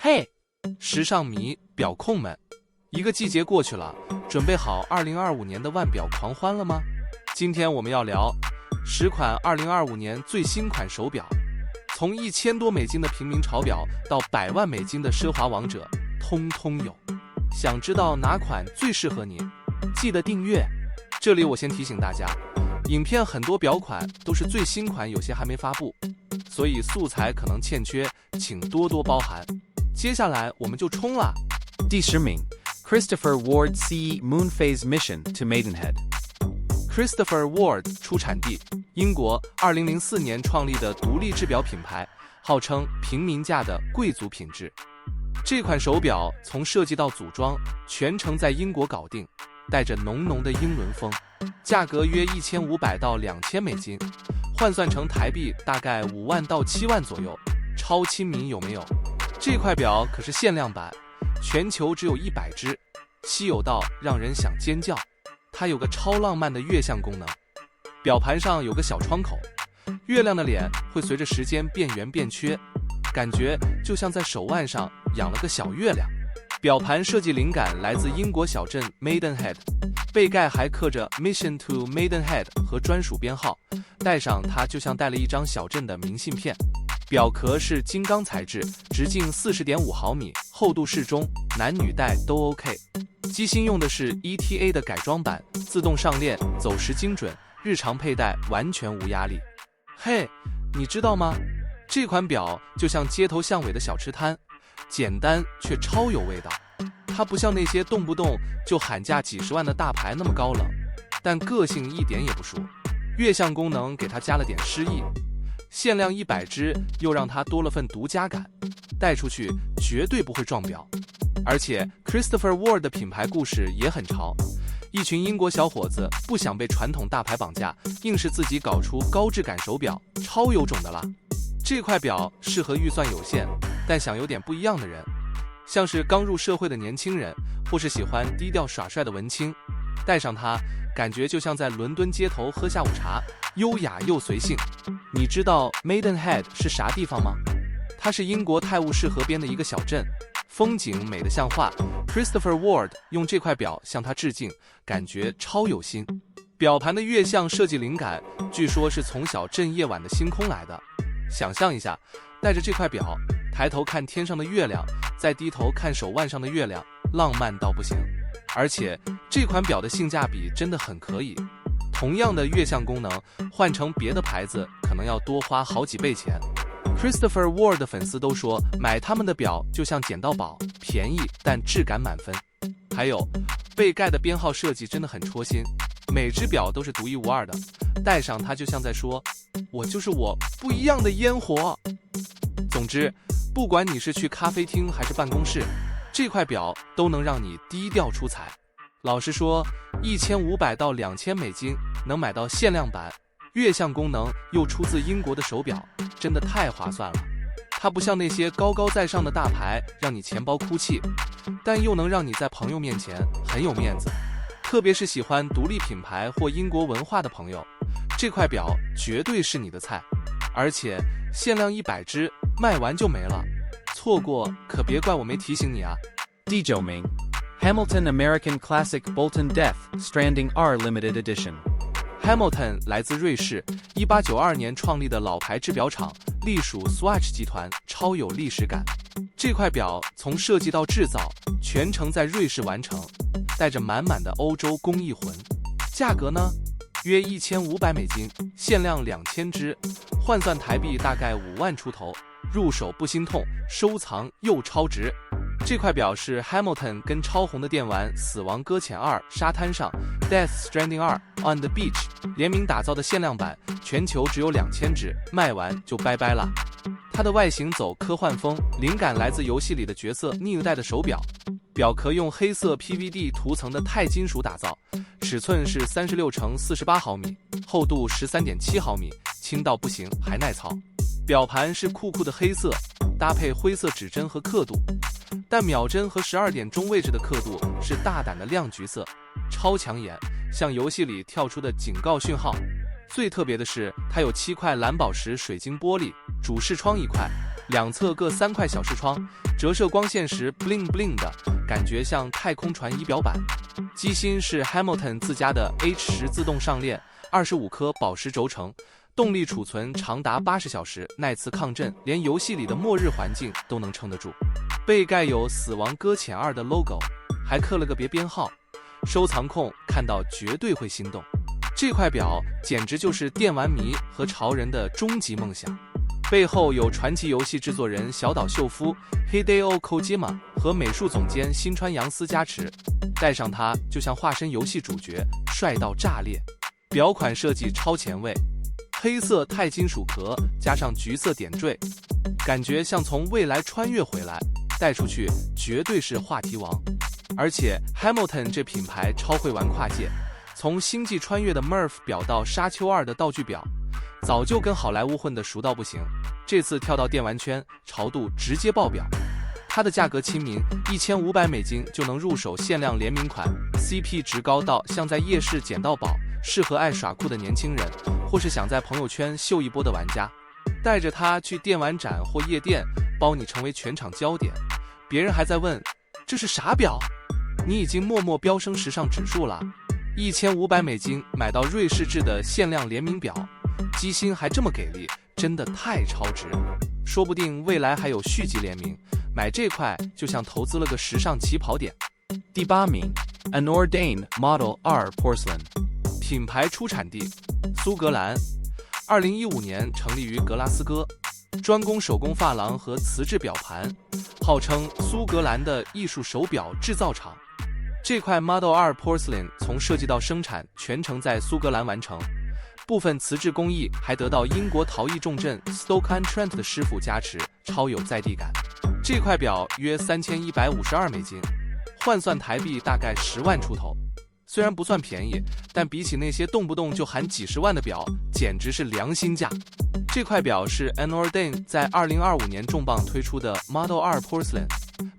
嘿，时尚迷表控们，一个季节过去了，准备好2025年的腕表狂欢了吗？今天我们要聊10款2025年最新款手表，从1000多美金的平民潮表到100万美金的奢华王者，通通有。想知道哪款最适合你？记得订阅。这里我先提醒大家，影片很多表款都是最新款，有些还没发布，所以素材可能欠缺，请多多包涵。接下来我们就冲了。第10名 Christopher Ward CE Moonphase Mission to Maidenhead。 Christopher Ward 出产地英国，2004年创立的独立制表品牌，号称平民价的贵族品质。这款手表从设计到组装全程在英国搞定，带着浓浓的英伦风，价格约1500到2000美金，换算成台币大概5万到7万左右，超亲民有没有？这块表可是限量版，全球只有100只，稀有到让人想尖叫。它有个超浪漫的月相功能，表盘上有个小窗口，月亮的脸会随着时间变圆变缺，感觉就像在手腕上养了个小月亮。表盘设计灵感来自英国小镇 Maidenhead， 背盖还刻着 Mission to Maidenhead 和专属编号，戴上它就像带了一张小镇的明信片。表壳是金刚材质，直径40.5毫米，厚度适中，男女戴都 OK。 机芯用的是 ETA 的改装版，自动上链，走时精准，日常佩戴完全无压力。嘿，你知道吗？这款表就像街头巷尾的小吃摊，简单却超有味道。它不像那些动不动就喊价几十万的大牌那么高冷，但个性一点也不输。月相功能给它加了点诗意，限量100只又让它多了份独家感，带出去绝对不会撞表。而且 Christopher Ward 的品牌故事也很潮，一群英国小伙子不想被传统大牌绑架，硬是自己搞出高质感手表，超有种的啦。这块表适合预算有限但想有点不一样的人，像是刚入社会的年轻人，或是喜欢低调耍帅的文青，戴上它感觉就像在伦敦街头喝下午茶，优雅又随性。你知道 Maidenhead 是啥地方吗？它是英国泰晤士河边的一个小镇，风景美得像画。 Christopher Ward 用这块表向它致敬，感觉超有心。表盘的月相设计灵感据说是从小镇夜晚的星空来的，想象一下，带着这块表，抬头看天上的月亮，再低头看手腕上的月亮，浪漫到不行。而且这款表的性价比真的很可以，同样的月相功能换成别的牌子可能要多花好几倍钱。 Christopher Ward 的粉丝都说买他们的表就像捡到宝，便宜但质感满分。还有背盖的编号设计真的很戳心，每只表都是独一无二的，戴上它就像在说我就是我，不一样的烟火。总之，不管你是去咖啡厅还是办公室，这块表都能让你低调出彩。老实说，1500到2000美金能买到限量版，月相功能又出自英国的手表，真的太划算了。它不像那些高高在上的大牌让你钱包哭泣，但又能让你在朋友面前很有面子。特别是喜欢独立品牌或英国文化的朋友，这块表绝对是你的菜。而且限量100只，卖完就没了，错过可别怪我没提醒你啊。第9名 Hamilton American Classic Bolton Death Stranding R Limited Edition。 Hamilton 来自瑞士，1892年创立的老牌制表厂，隶属 Swatch 集团，超有历史感。这块表从设计到制造全程在瑞士完成，带着满满的欧洲工艺魂。价格呢约1500美金，限量2000只，换算台币大概5万出头，入手不心痛，收藏又超值。这块表是 Hamilton 跟超红的电玩《死亡搁浅2》沙滩上 Death Stranding 2 On the Beach 联名打造的限量版，全球只有2000只，卖完就拜拜了。它的外形走科幻风，灵感来自游戏里的角色尼尔戴的手表。表壳用黑色 PVD 涂层的钛金属打造，尺寸是36×48毫米，厚度13.7毫米，轻到不行还耐操。表盘是酷酷的黑色，搭配灰色指针和刻度，但秒针和12点钟位置的刻度是大胆的亮橘色，超抢眼，像游戏里跳出的警告讯号。最特别的是，它有7块蓝宝石水晶玻璃，主视窗1块，两侧各3块小视窗，折射光线时 bling bling 的感觉像太空船仪表板。机芯是 Hamilton 自家的 H10 自动上链，25颗宝石轴承，动力储存长达80小时，耐磁抗震，连游戏里的末日环境都能撑得住。背盖有死亡搁浅2的 logo， 还刻了个别编号，收藏控看到绝对会心动。这块表简直就是电玩迷和潮人的终极梦想。背后有传奇游戏制作人小岛秀夫 Hideo Kojima 和美术总监新川洋司加持，戴上它就像化身游戏主角，帅到炸裂。表款设计超前卫，黑色钛金属壳加上橘色点缀，感觉像从未来穿越回来，带出去绝对是话题王。而且 Hamilton 这品牌超会玩跨界，从星际穿越的 Murph 表到沙丘2的道具表，早就跟好莱坞混得熟到不行，这次跳到电玩圈，潮度直接爆表。它的价格亲民，$1500就能入手限量联名款 ，CP 值高到像在夜市捡到宝，适合爱耍酷的年轻人，或是想在朋友圈秀一波的玩家。带着它去电玩展或夜店，包你成为全场焦点。别人还在问这是啥表，你已经默默飙升时尚指数了。$1500买到瑞士制的限量联名表，机芯还这么给力，真的太超值。说不定未来还有续集联名，买这块就像投资了个时尚起跑点。第8名 ，Anordain Model R Porcelain， 品牌出产地苏格兰，2015年成立于格拉斯哥，专攻手工珐琅和瓷质表盘，号称苏格兰的艺术手表制造厂。这块 Model R Porcelain 从设计到生产全程在苏格兰完成，部分瓷质工艺还得到英国陶艺重镇 Stoke-on-Trent 的师傅加持，超有在地感。这块表约$3152，换算台币大概10万出头。虽然不算便宜，但比起那些动不动就喊几十万的表，简直是良心价。这块表是 Anordain 在2025年重磅推出的 Model R Porcelain，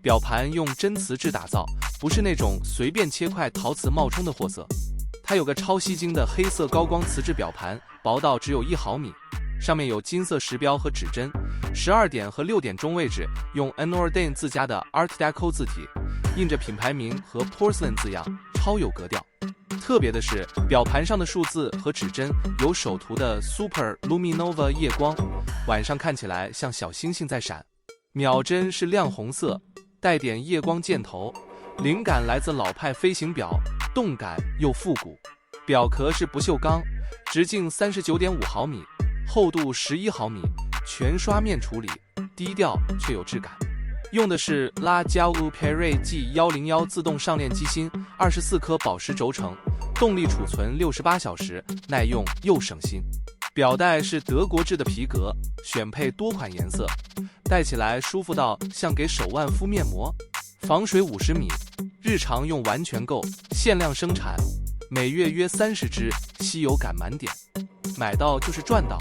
表盘用真瓷质打造，不是那种随便切块陶瓷冒充的货色。它有个超吸睛的黑色高光瓷质表盘，薄到只有1毫米，上面有金色石标和指针，12点和6点钟位置用 Anordain 自家的 Art Deco 字体，印着品牌名和 Porcelain 字样，超有格调。特别的是，表盘上的数字和指针有手涂的 Super Luminova 夜光，晚上看起来像小星星在闪。秒针是亮红色，带点夜光箭头，灵感来自老派飞行表，动感又复古。表壳是不锈钢，直径39.5毫米，厚度11毫米，全刷面处理，低调却有质感。用的是拉焦乌佩瑞 G101 自动上链机芯，24颗宝石轴承，动力储存68小时，耐用又省心。表带是德国制的皮革，选配多款颜色，戴起来舒服到像给手腕敷面膜。防水50米，日常用完全够，限量生产，每月约30只，稀有感满点。买到就是赚到，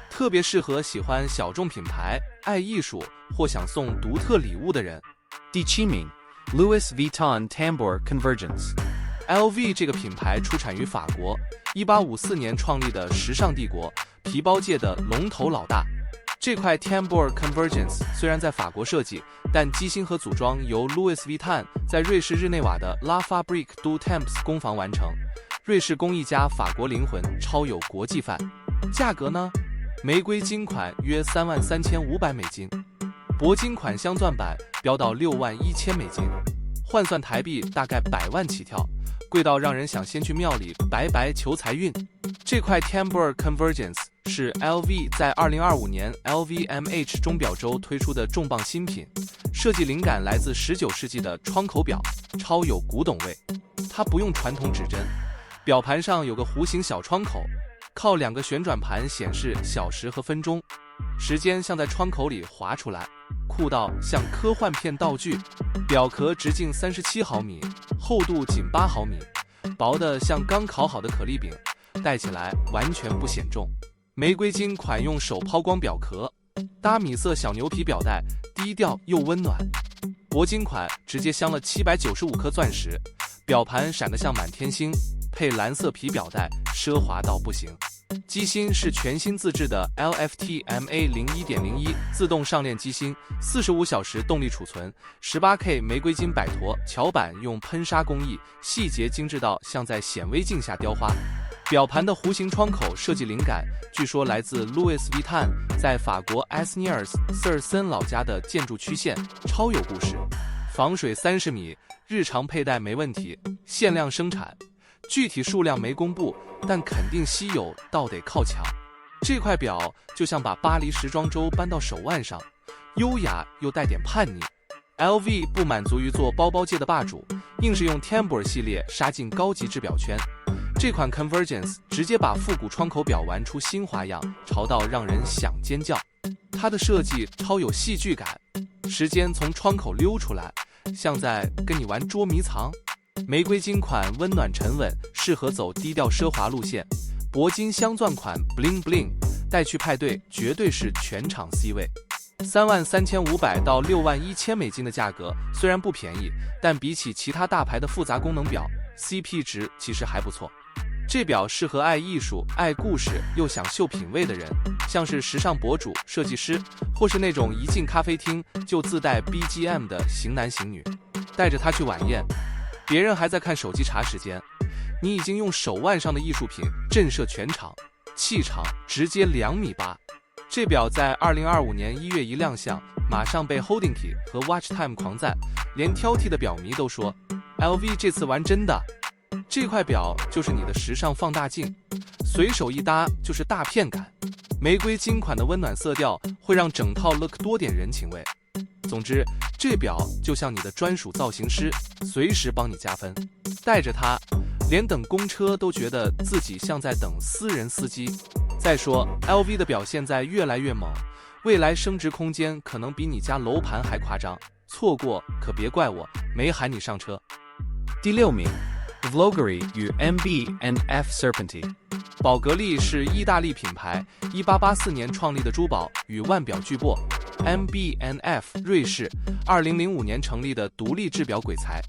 特别适合喜欢小众品牌、爱艺术或想送独特礼物的人。第7名 ，Louis Vuitton Tambour Convergence。LV 这个品牌出产于法国，1854年创立的时尚帝国，皮包界的龙头老大。这块 Tambour Convergence 虽然在法国设计，但机芯和组装由 Louis Vuitton 在瑞士日内瓦的 La Fabrique du Temps 工坊完成。瑞士工艺家法国灵魂，超有国际范。价格呢？玫瑰金款约$33,500，铂金款镶钻版飙到$61,000，换算台币大概100万起跳，贵到让人想先去庙里拜拜求财运。这块 Tambour Convergence 是 LV 在2025年 LVMH 钟表周推出的重磅新品，设计灵感来自19世纪的窗口表，超有古董味。它不用传统指针，表盘上有个弧形小窗口，靠2个旋转盘显示小时和分钟，时间像在窗口里划出来，酷到像科幻片道具。表壳直径37毫米，厚度仅8毫米，薄的像刚烤好的可丽饼，戴起来完全不显重。玫瑰金款用手抛光表壳，搭米色小牛皮表带，低调又温暖。铂金款直接镶了795颗钻石，表盘闪得像满天星，配蓝色皮表带，奢华到不行。机芯是全新自制的 LFT-MA01.01 自动上链机芯，45小时动力储存，18K 玫瑰金摆陀桥板用喷砂工艺，细节精致到像在显微镜下雕花。表盘的弧形窗口设计灵感，据说来自 Louis Vuitton 在法国 Asnières sur Seine 老家的建筑曲线，超有故事。防水30米，日常佩戴没问题，限量生产，具体数量没公布，但肯定稀有到得靠抢。这块表就像把巴黎时装周搬到手腕上，优雅又带点叛逆。LV 不满足于做包包界的霸主，硬是用 Tambour 系列杀进高级制表圈。这款 Convergence 直接把复古窗口表玩出新花样，潮到让人想尖叫。它的设计超有戏剧感，时间从窗口溜出来，像在跟你玩捉迷藏。玫瑰金款温暖沉稳，适合走低调奢华路线。铂金镶钻款 Bling Bling 带去派对绝对是全场 C 位。33500到61000美金的价格虽然不便宜，但比起其他大牌的复杂功能表 ，CP 值其实还不错。这表适合爱艺术、爱故事又想秀品味的人，像是时尚博主、设计师，或是那种一进咖啡厅就自带 BGM 的型男型女。带着它去晚宴，别人还在看手机查时间，你已经用手腕上的艺术品震慑全场，气场直接2.8米。这表在2025年1月一亮相，马上被 Holdingkey 和 Watchtime 狂赞，连挑剔的表迷都说 LV 这次玩真的。这块表就是你的时尚放大镜，随手一搭就是大片感。玫瑰金款的温暖色调会让整套 look 多点人情味。总之，这表就像你的专属造型师，随时帮你加分。带着它，连等公车都觉得自己像在等私人司机。再说 ，LV 的表现在越来越猛，未来升值空间可能比你家楼盘还夸张。错过可别怪我没喊你上车。第6名 Vlogari 与 MB&F Serpenti。宝格丽是意大利品牌，1884年创立的珠宝与腕表巨擘。MB&F 瑞士2005年成立的独立制表鬼才。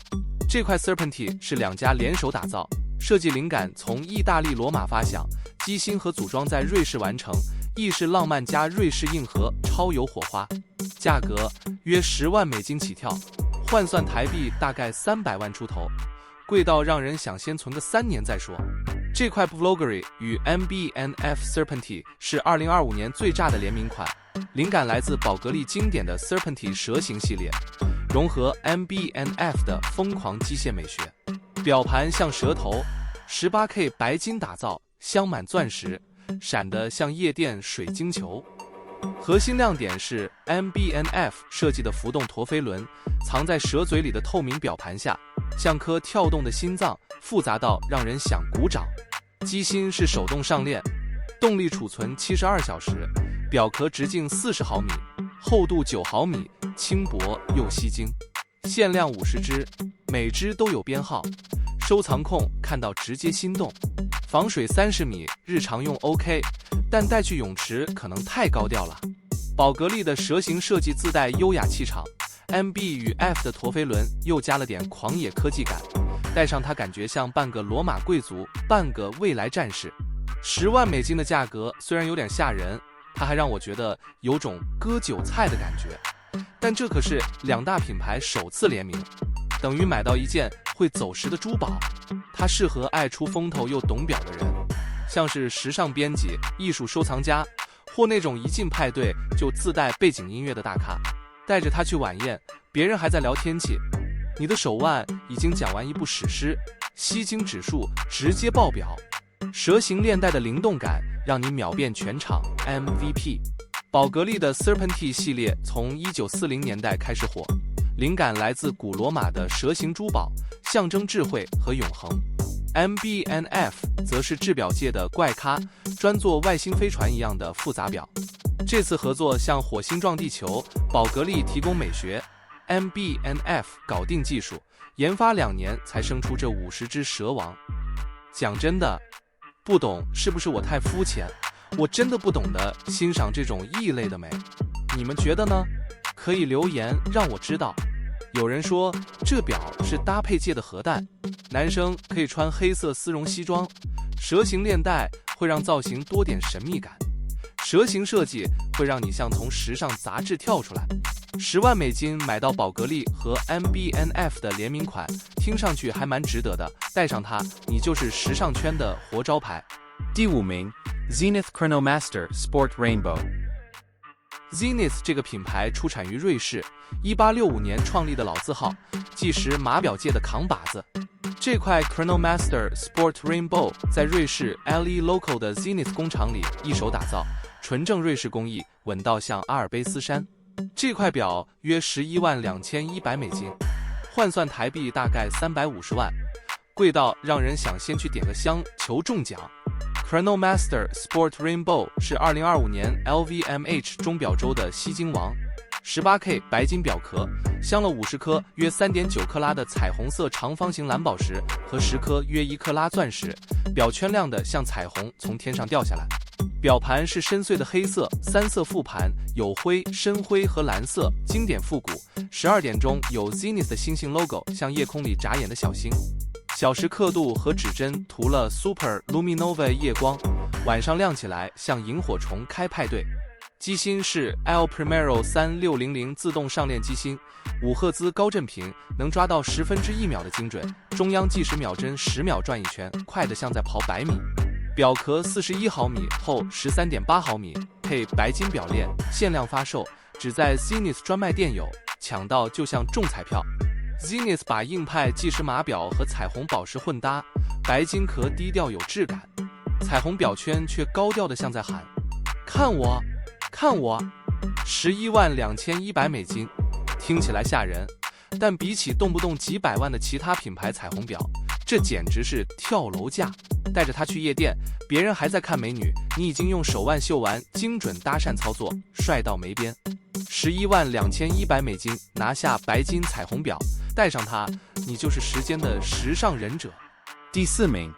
这块 Serpenti 是2家联手打造，设计灵感从意大利罗马发想，机芯和组装在瑞士完成，意式浪漫加瑞士硬核，超有火花。价格约10万美金起跳，换算台币大概300万出头，贵到让人想先存个3年再说。这块 Vlogari 与 MB&F Serpenti 是2025年最炸的联名款，灵感来自宝格丽经典的 Serpenti 蛇形系列，融合 MB&F 的疯狂机械美学。表盘像蛇头，18K 白金打造，镶满钻石，闪得像夜店水晶球。核心亮点是 MB&F 设计的浮动陀飞轮，藏在蛇嘴里的透明表盘下，像颗跳动的心脏，复杂到让人想鼓掌。机芯是手动上链，动力储存72小时，表壳直径40毫米，厚度9毫米，轻薄又吸睛。限量50只，每只都有编号，收藏控看到直接心动。防水30米，日常用 OK， 但带去泳池可能太高调了。宝格丽的蛇形设计自带优雅气场， MB 与 F 的陀飞轮又加了点狂野科技感，戴上它感觉像半个罗马贵族，半个未来战士。10万美金的价格虽然有点吓人，它还让我觉得有种割韭菜的感觉。但这可是2大品牌首次联名，等于买到一件会走时的珠宝。它适合爱出风头又懂表的人，像是时尚编辑、艺术收藏家，或那种一进派对就自带背景音乐的大咖。带着它去晚宴，别人还在聊天气，你的手腕已经讲完一部史诗，吸睛指数直接爆表。蛇形链带的灵动感让你秒变全场 MVP。宝格丽的 Serpenti 系列从1940年代开始火，灵感来自古罗马的蛇形珠宝，象征智慧和永恒。MB&F 则是制表界的怪咖，专做外星飞船一样的复杂表。这次合作像火星撞地球，宝格丽提供美学， MB&F 搞定技术，研发2年才生出这50只蛇王。讲真的，不懂是不是我太肤浅？我真的不懂得欣赏这种异类的美，你们觉得呢？可以留言让我知道。有人说这表是搭配界的核弹，男生可以穿黑色丝绒西装，蛇形链带会会让造型多点神秘感，蛇形设计会让你像从时尚杂志跳出来。10万美金买到宝格丽和 MBNF 的联名款，听上去还蛮值得的。戴上它，你就是时尚圈的活招牌。第5名 Zenith Chronomaster Sport Rainbow。Zenith 这个品牌出产于瑞士，1865年创立的老字号，计时码表界的扛把子。这块 Chronomaster Sport Rainbow 在瑞士 LE Local 的 Zenith 工厂里一手打造，纯正瑞士工艺，稳到像阿尔卑斯山。这块表约112100美金，换算台币大概350万，贵到让人想先去点个香求中奖。Chronomaster Sport Rainbow 是2025年 LVMH 钟表周的吸金王，18K 白金表壳，镶了50颗约3.9克拉的彩虹色长方形蓝宝石和10颗约1克拉钻石，表圈亮的像彩虹从天上掉下来。表盘是深邃的黑色，3色副盘，有灰、深灰和蓝色，经典复古。12点钟有 Zenith 的星星 logo， 像夜空里眨眼的小星。小时刻度和指针涂了 Super Luminova 夜光，晚上亮起来像萤火虫开派对。机芯是 El Primero 3600自动上链机芯，5赫兹高振频，能抓到1/10秒的精准，中央计时秒针10秒转一圈，快得像在跑100米。表壳41毫米，厚13.8毫米，配白金表链，限量发售，只在 Zenith 专卖店有，抢到就像中彩票。Zenith 把硬派计时码表和彩虹宝石混搭，白金壳低调有质感，彩虹表圈却高调的像在喊：看我，看我！112100美金，听起来吓人，但比起动不动几百万的其他品牌彩虹表，这简直是跳楼价。带着它去夜店，别人还在看美女，你已经用手腕秀完精准搭讪操作，帅到没边。112100美金拿下白金彩虹表，戴上它，你就是时间的时尚忍者。第4名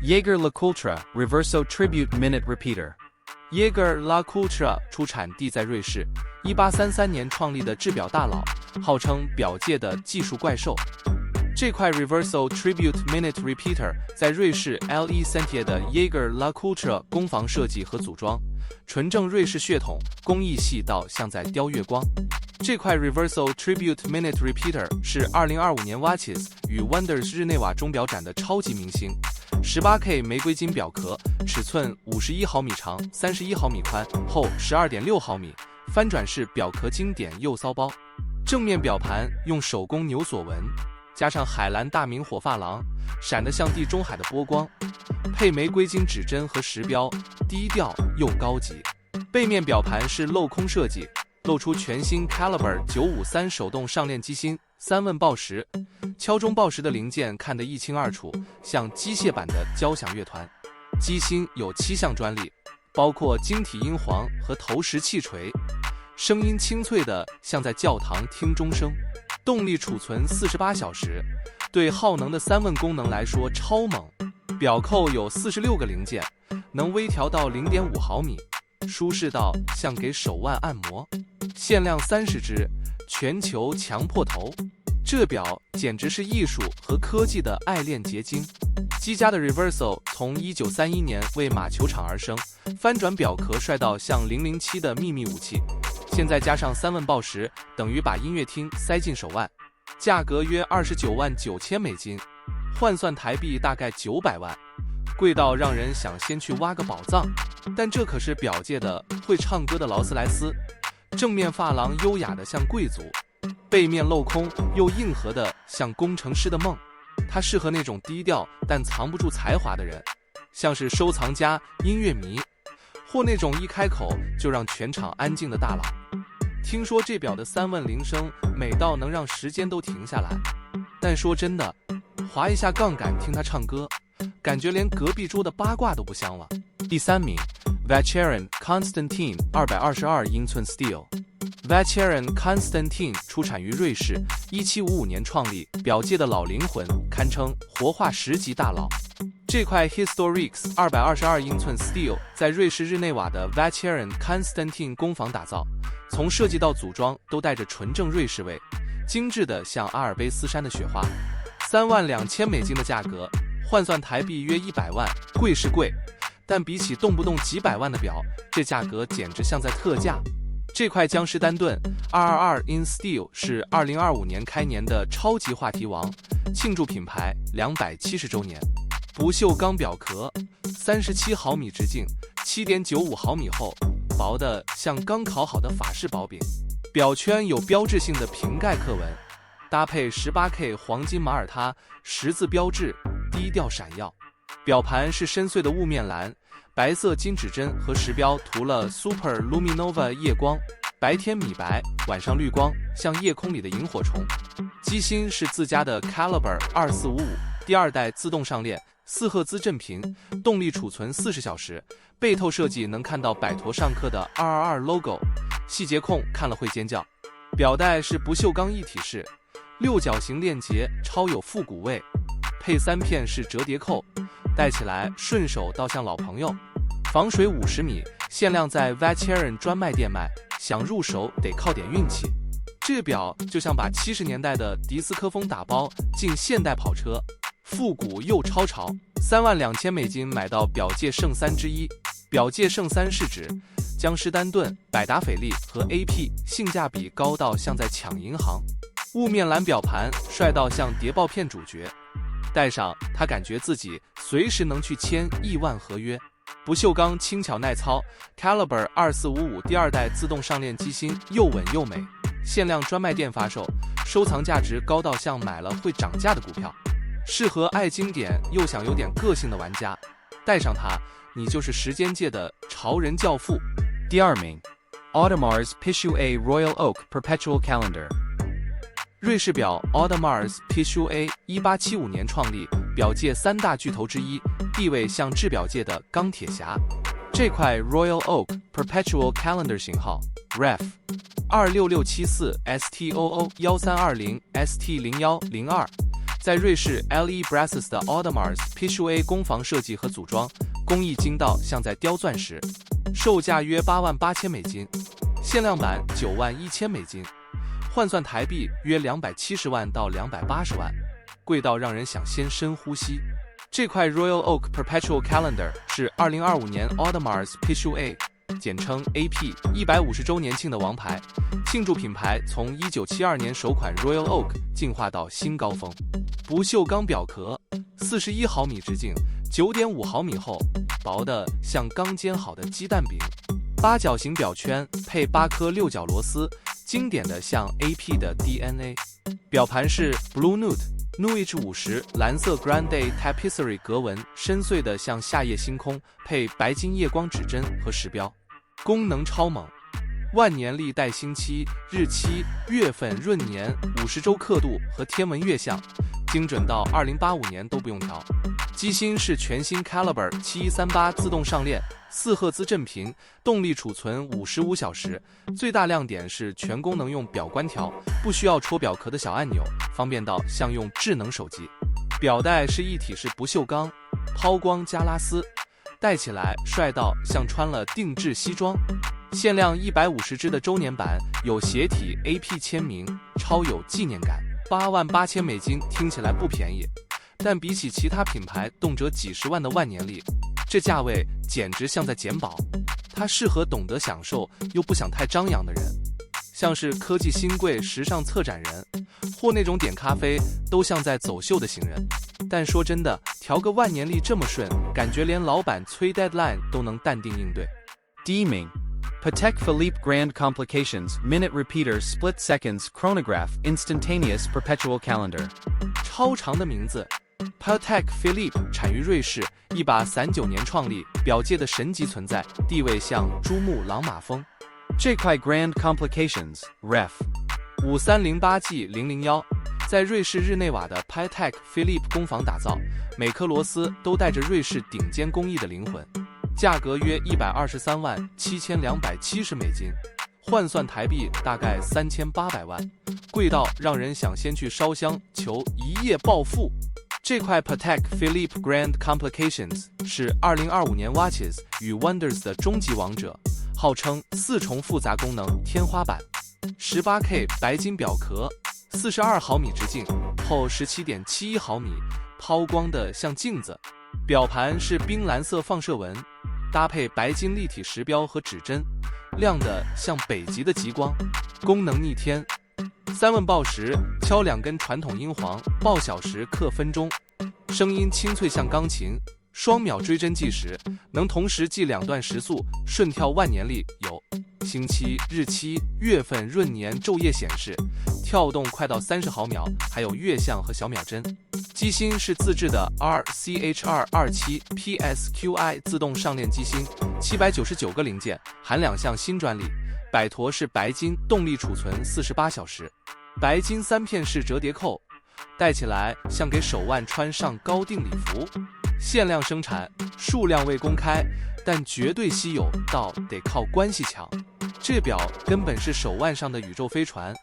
Jaeger LeCoultre Reverso Tribute Minute Repeater。Jaeger LeCoultre 出产地在瑞士，1833年创立的制表大佬，号称表界的技术怪兽。这块 Reverso Tribute Minute Repeater 在瑞士 LE Sentier 的 Jaeger LeCoultre 工坊设计和组装，纯正瑞士血统，工艺细到像在雕月光。这块 Reverso Tribute Minute Repeater 是2025年 Watches 与 Wonders 日内瓦钟表展的超级明星。18K 玫瑰金表壳，尺寸51毫米长，31毫米宽，厚12.6毫米，翻转式表壳经典又骚包。正面表盘用手工牛锁纹，加上海蓝大明火发廊，闪得像地中海的波光，配玫瑰金指针和时标，低调又高级。背面表盘是镂空设计，露出全新 Caliber 953手动上链机芯，3问报时，敲钟报时的零件看得一清二楚，像机械版的交响乐团。机芯有7项专利，包括晶体英皇和投石气锤，声音清脆的像在教堂听钟声。动力储存48小时，对耗能的3问功能来说超猛。表扣有46个零件，能微调到 0.5 毫米，舒适到像给手腕按摩。限量30只，全球强迫投。这表简直是艺术和科技的爱恋结晶。积家的 Reverso 从1931年为马球场而生，翻转表壳帅到像007的秘密武器。现在加上3问报时，等于把音乐厅塞进手腕。价格约29万9千美金，换算台币大概900万，贵到让人想先去挖个宝藏。但这可是表界的会唱歌的劳斯莱斯。正面发廊优雅的像贵族，背面镂空又硬核的像工程师的梦。它适合那种低调但藏不住才华的人，像是收藏家、音乐迷，或那种一开口就让全场安静的大佬。听说这表的3问铃声美到能让时间都停下来，但说真的，滑一下杠杆听他唱歌，感觉连隔壁桌的八卦都不香了。第3名 Vacheron Constantine 222英寸 Steel。Vacheron Constantine 出产于瑞士，1755年创立，表界的老灵魂，堪称活化10级大佬。这块 Historics 222英寸 Steel 在瑞士日内瓦的 Vacheron Constantine 工坊打造，从设计到组装都带着纯正瑞士味，精致的像阿尔卑斯山的雪花。3万2千美金的价格，换算台币约100万，贵是贵，但比起动不动几百万的表，这价格简直像在特价。这块江诗丹顿222 in Steel 是2025年开年的超级话题王，庆祝品牌270周年。不锈钢表壳，37毫米直径，7.95毫米厚，薄的像刚烤好的法式薄饼。表圈有标志性的瓶盖刻纹，搭配 18K 黄金马耳他十字标志，低调闪耀。表盘是深邃的雾面蓝，白色金指针和时标涂了 Super Luminova 夜光，白天米白，晚上绿光，像夜空里的萤火虫。机芯是自家的 Caliber 2455第2代自动上链，4赫兹振频，动力储存40小时。背透设计能看到摆陀上课的222 logo， 细节控看了会尖叫。表带是不锈钢一体式，六角形链结超有复古味，配3片式折叠扣，戴起来顺手倒像老朋友。防水50米，限量在 Vacheron 专卖店卖，想入手得靠点运气。这表就像把70年代的迪斯科风打包进现代跑车，复古又超潮。32000美金买到表界圣3之一。表界圣3是指江诗丹顿、百达翡丽和 AP， 性价比高到像在抢银行。雾面蓝表盘帅到像谍报片主角，戴上他感觉自己随时能去签亿万合约。不锈钢轻巧耐操 ，Caliber 2455第2代自动上链机芯又稳又美，限量专卖店发售，收藏价值高到像买了会涨价的股票，适合爱经典又想有点个性的玩家。戴上它，你就是时间界的潮人教父。第2名 ，Audemars Piguet Royal Oak Perpetual Calendar。瑞士表 Audemars Piguet 1875年创立，表界3大巨头之一，地位像制表界的钢铁侠。这块 Royal Oak Perpetual Calendar 型号 Ref 26674 STOO 1320 ST0102，在瑞士 LE Brasses 的 Audemars Piguet工坊设计和组装，工艺精到像在雕钻石，售价约88000美金，限量版91000美金。换算台币约270万到280万，贵到让人想先深呼吸。这块 Royal Oak Perpetual Calendar 是2025年 Audemars Piguet， 简称 AP 150周年庆的王牌，庆祝品牌从1972年首款 Royal Oak 进化到新高峰。不锈钢表壳，41毫米直径，9.5毫米厚，薄的像刚煎好的鸡蛋饼。八角形表圈配8颗六角螺丝，经典的像 AP 的 DNA。表盘是 Blue Nude H50 蓝色 Grande Tapisserie 格纹，深邃的像夏夜星空，配白金夜光指针和时标。功能超猛，万年历带星期、日期、月份、闰年、50周刻度和天文月相，精准到2085年都不用调。机芯是全新 Caliber 7138自动上链，4赫兹振频，动力储存55小时。最大亮点是全功能用表关条，不需要戳表壳的小按钮，方便到像用智能手机。表带是一体式不锈钢，抛光加拉丝，戴起来帅到像穿了定制西装。限量150只的周年版，有斜体 AP 签名，超有纪念感。88000美金听起来不便宜，但比起其他品牌动辄几十万的万年历，这价位简直像在捡宝。它适合懂得享受又不想太张扬的人，像是科技新贵时尚策展人，或那种点咖啡都像在走秀的行人。但说真的，调个万年历这么顺，感觉连老板催 deadline 都能淡定应对。第1名 Patek Philippe Grand Complications Minute Repeater Split Seconds Chronograph Instantaneous Perpetual Calendar。 超长的名字， Patek Philippe 产于瑞士，1839年创立，表界的神级存在，地位像珠穆朗玛峰。这块 Grand Complications Ref 5308G001，在瑞士日内瓦的 Patek Philippe 工坊打造，每颗螺丝都带着瑞士顶尖工艺的灵魂。价格约123万7270美金，换算台币大概3800万，贵到让人想先去烧香求一夜暴富。这块 Patek Philippe Grand Complications 是2025年 Watches 与 Wonders 的终极王者，号称4重复杂功能天花板。18K 白金表壳，42毫米直径，厚17.71毫米，抛光的像镜子。表盘是冰蓝色放射纹，搭配白金立体时标和指针，亮得像北极的极光。功能逆天，3问报时敲2根传统英皇，报小时刻分钟，声音清脆像钢琴。双秒追针计时，能同时记2段时速，顺跳万年历，有星期、日期、月份、闰年、昼夜显示，跳动快到30毫秒，还有月相和小秒针。机芯是自制的 RCH227 PSQI 自动上链机芯，799个零件，含2项新专利。摆陀是白金，动力储存48小时，白金3片式折叠扣，戴起来像给手腕穿上高定礼服。限量生产，数量未公开，但绝对稀有到得靠关系抢。这表根本是手腕上的宇宙飞船，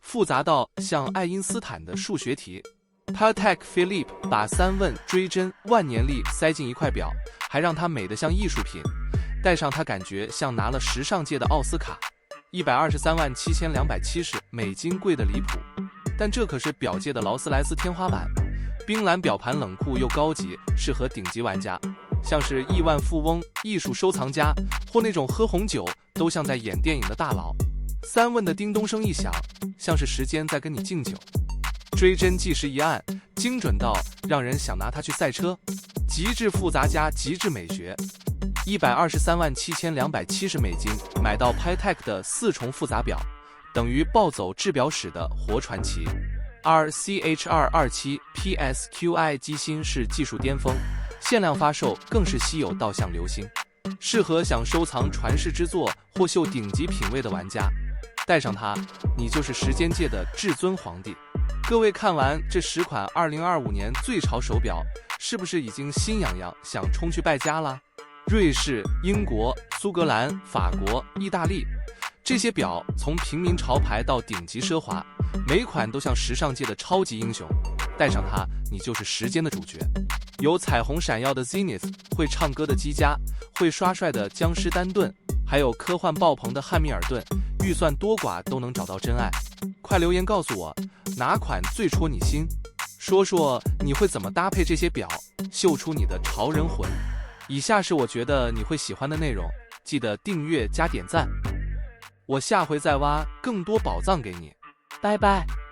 复杂到像爱因斯坦的数学题。Patek Philippe 把3问追针万年历塞进一块表，还让它美得像艺术品，戴上它感觉像拿了时尚界的奥斯卡。1237270美金，贵得离谱，但这可是表界的劳斯莱斯天花板。冰蓝表盘冷酷又高级，适合顶级玩家，像是亿万富翁、艺术收藏家或那种喝红酒都像在演电影的大佬。3问的叮咚声一响，像是时间在跟你敬酒。追针计时一按，精准到让人想拿它去赛车。极致复杂加极致美学，1237270美金买到 Patek 的4重复杂表，等于暴走制表史的活传奇。RCH227 PSQI 机芯是技术巅峰，限量发售更是稀有到像流星，适合想收藏传世之作或秀顶级品味的玩家。戴上它，你就是时间界的至尊皇帝。各位看完这10款2025年最潮手表，是不是已经心痒痒想冲去败家了？瑞士、英国、苏格兰、法国、意大利，这些表从平民潮牌到顶级奢华，每款都像时尚界的超级英雄。戴上它，你就是时间的主角。有彩虹闪耀的 Zenith， 会唱歌的积家，会刷帅的江诗丹顿，还有科幻爆棚的汉密尔顿，预算多寡都能找到真爱。快留言告诉我，哪款最戳你心？说说你会怎么搭配这些表，秀出你的潮人魂。以下是我觉得你会喜欢的内容，记得订阅加点赞，我下回再挖更多宝藏给你。拜拜。